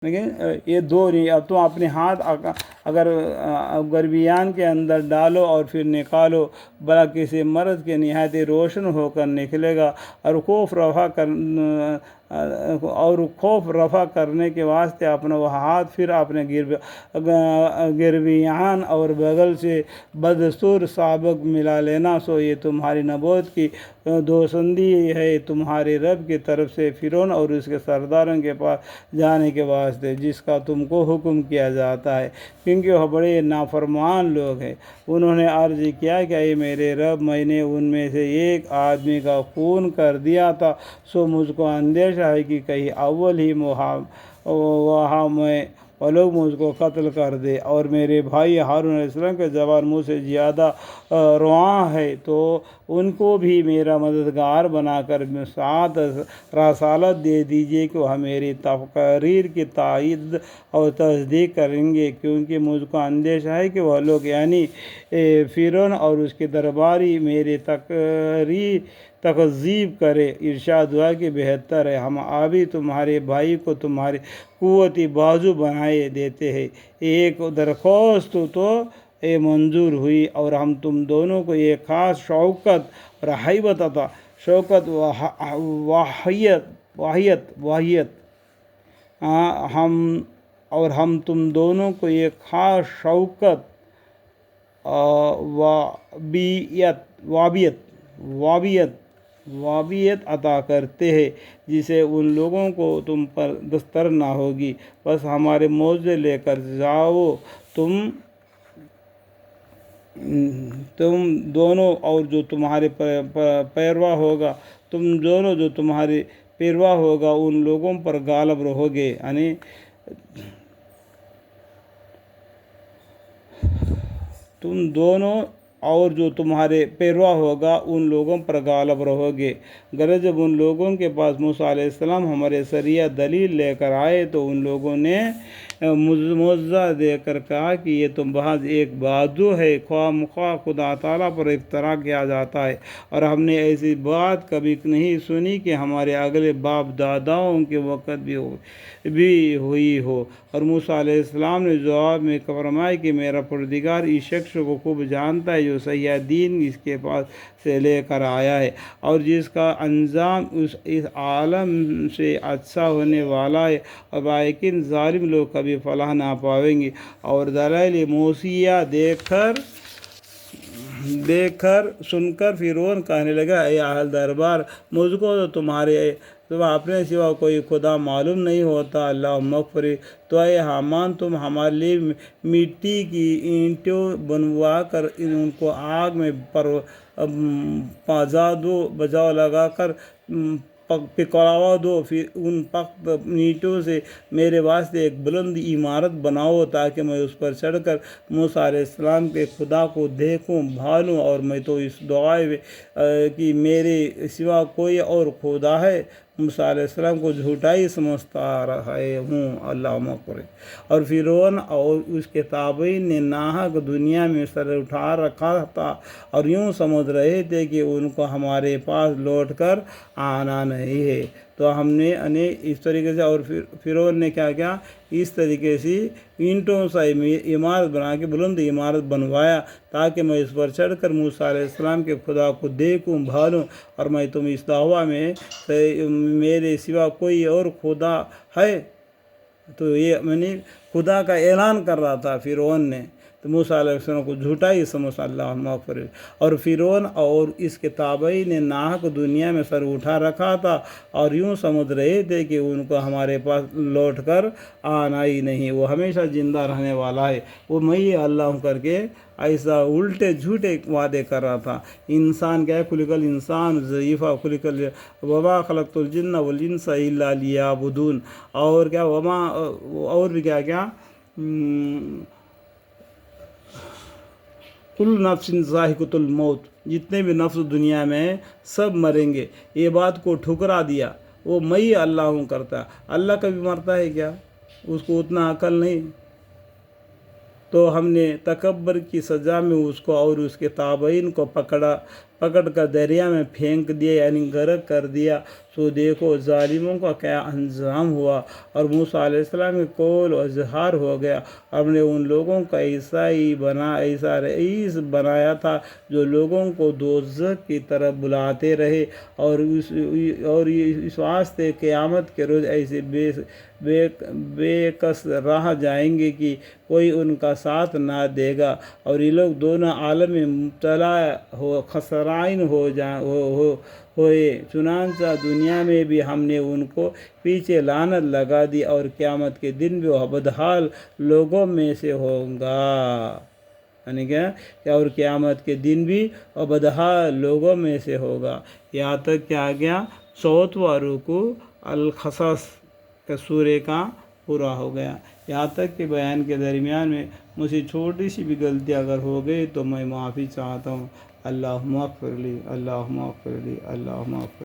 لیکن یہ دو نہیں، اب تم اپنے ہاتھ اگر گربیان کے اندر ڈالو اور پھر نکالو، بلا کسی مرض کے نہایت روشن ہو کر نکلے گا، اور خوف رفع کرنے کے واسطے اپنا وہ ہاتھ پھر اپنے گربیان اور بغل سے بدستور سابق ملا لینا، سو یہ تمہاری نبوت کی دوسندی ہے تمہارے رب کی طرف سے فرعون اور اس کے سرداروں کے پاس جانے کے واسطے، جس کا تم کو حکم کیا جاتا ہے، کیونکہ وہ بڑے نافرمان لوگ ہیں۔ انہوں نے عرض کیا کہ اے میرے رب، میں نے ان میں سے ایک آدمی کا خون کر دیا تھا، سو مجھ کو اندیشہ ہے کہ کہیں اول ہی وہاں میں وہ لوگ مجھ کو قتل کر دے، اور میرے بھائی ہارون علیہ السلام کے زبان مجھ سے زیادہ رواں ہے، تو ان کو بھی میرا مددگار بنا کر ساتھ رسالت دے دیجیے کہ وہ میری تقریر کی تائید اور تصدیق کریں گے، کیونکہ مجھ کو اندیشہ ہے کہ وہ لوگ یعنی فرعون اور اس کے درباری میری تکذیب کرے۔ ارشاد ہوا کہ بہتر ہے ہم ابھی تمہارے بھائی کو تمہاری قوتی بازو بنائے دیتے ہیں۔ ایک درخواست تو منظور ہوئی، اور ہم تم دونوں کو ایک خاص شوکت اور ہیبت عطا، شوکت واہیت ہم تم دونوں کو ایک خاص شوکت وابیت عطا کرتے ہیں، جسے ان لوگوں کو تم پر دستر نہ ہوگی۔ بس ہمارے موضوع لے کر جاؤ تم دونوں اور جو تمہارے پیروا ہوگا، ان لوگوں پر غالب رہو گے، یعنی تم دونوں اور جو تمہارے پیروا ہوگا ان لوگوں پر غالب رہو گے۔ غرض جب ان لوگوں کے پاس موسیٰ علیہ السلام ہمارے سریہ دلیل لے کر آئے تو ان لوگوں نے معجزہ دے کر کہا کہ یہ تو محض ایک بازو ہے، خواہ مخواہ خدا تعالیٰ پر افطرا کیا جاتا ہے، اور ہم نے ایسی بات کبھی نہیں سنی کہ ہمارے اگلے باپ داداؤں کے وقت بھی ہوئی ہو۔ اور موسیٰ علیہ السلام نے جواب میں فرمایا کہ میرا پروردگار اس شخص کو خوب جانتا ہے جو صحیح دین اس کے پاس سے لے کر آیا ہے، اور جس کا انجام اس عالم سے اچھا ہونے والا ہے، اور لیکن ظالم لوگ کبھی فلاح نہ پاویں گے۔ اور دلائل موسیٰ دیکھ کر سن کر فرعون کہنے لگا، اے اہل دربار، مجھ کو تو تم اپنے سوا کوئی خدا معلوم نہیں ہوتا، اللہ مغفر۔ تو اے حامان، تم ہمارے لیے مٹی کی اینٹیں بنوا کر ان کو آگ میں بجاؤ لگا کر پکڑوا دو، پھر ان پختہ اینٹوں سے میرے واسطے ایک بلند عمارت بناؤ، تاکہ میں اس پر چڑھ کر موسیٰ علیہ السلام کے خدا کو دیکھوں بھالوں، اور میں تو اس دعائے کہ میرے سوا کوئی اور خدا ہے۔ موسیٰ علیہ السلام کو جھوٹا ہی سمجھتا رہے ہوں، اللہ مغفر۔ اور فرعون اور اس کے تابعین نے ناحق دنیا میں سر اٹھا رکھا تھا، اور یوں سمجھ رہے تھے کہ ان کو ہمارے پاس لوٹ کر آنا نہیں ہے۔ تو ہم نے اس طریقے سے، اور فرعون نے کیا اس طریقے سے اینٹوں سے عمارت بنا کے بلند عمارت بنوایا، تاکہ میں اس پر چڑھ کر موسیٰ علیہ السلام کے خدا کو دیکھوں بھالوں، اور میں تم اس دعویٰ میں میرے سوا کوئی اور خدا ہے، تو یہ میں نے خدا کا اعلان کر رہا تھا فرعون نے، تو موسیٰ علیہ السلام کو جھوٹا ہی سمجھا، اللہ مغفر۔ اور فرعون اور اس کے تابعین نے ناحق دنیا میں سر اٹھا رکھا تھا، اور یوں سمجھ رہے تھے کہ ان کو ہمارے پاس لوٹ کر آنا ہی نہیں، وہ ہمیشہ زندہ رہنے والا ہے، وہ میں اللہ کر کے ایسا الٹے جھوٹے وعدے کر رہا تھا۔ انسان کیا ہے، خلق الانسان ضعیفا وما خلقت الجن والانس الا لیعبدون، اور کیا اور بھی کیا کل نفس ذائقۃ الموت، جتنے بھی نفس دنیا میں سب مریں گے، یہ بات کو ٹھکرا دیا۔ وہ میں اللہ ہوں کرتا، اللہ کبھی مرتا ہے کیا؟ اس کو اتنا عقل نہیں۔ تو ہم نے تکبر کی سزا میں اس کو اور اس کے تابعین کو پکڑ کر دریا میں پھینک دیا یعنی غرق کر دیا۔ سو دیکھو ظالموں کا کیا انجام ہوا۔ اور موسیٰ علیہ السلام کے قول و اظہار ہو گیا۔ ہم نے ان لوگوں کا ایسا رئیس بنایا تھا جو لوگوں کو دوزخ کی طرف بلاتے رہے، اور اس واسطے قیامت کے روز ایسے بے کس رہ جائیں گے کہ کوئی ان کا ساتھ نہ دے گا، اور یہ لوگ دونوں عالم میں مبتلا خسران ہوئے۔ چنانچہ دنیا میں بھی ہم نے ان کو پیچھے لعنت لگا دی، اور قیامت کے دن بھی وہ بدحال لوگوں میں سے ہوگا۔ یعنی کیا؟ اور قیامت کے دن بھی وہ بدحال لوگوں میں سے ہوگا۔ یہاں تک کیا گیا 4واں رکوع القصص کے سورے کا پورا ہو گیا۔ یہاں تک کہ بیان کے درمیان میں مجھ سے چھوٹی سی بھی غلطی اگر ہو گئی تو میں معافی چاہتا ہوں۔ اللہم اغفر لی، اللہم اغفر لی، اللہم اغفر لی۔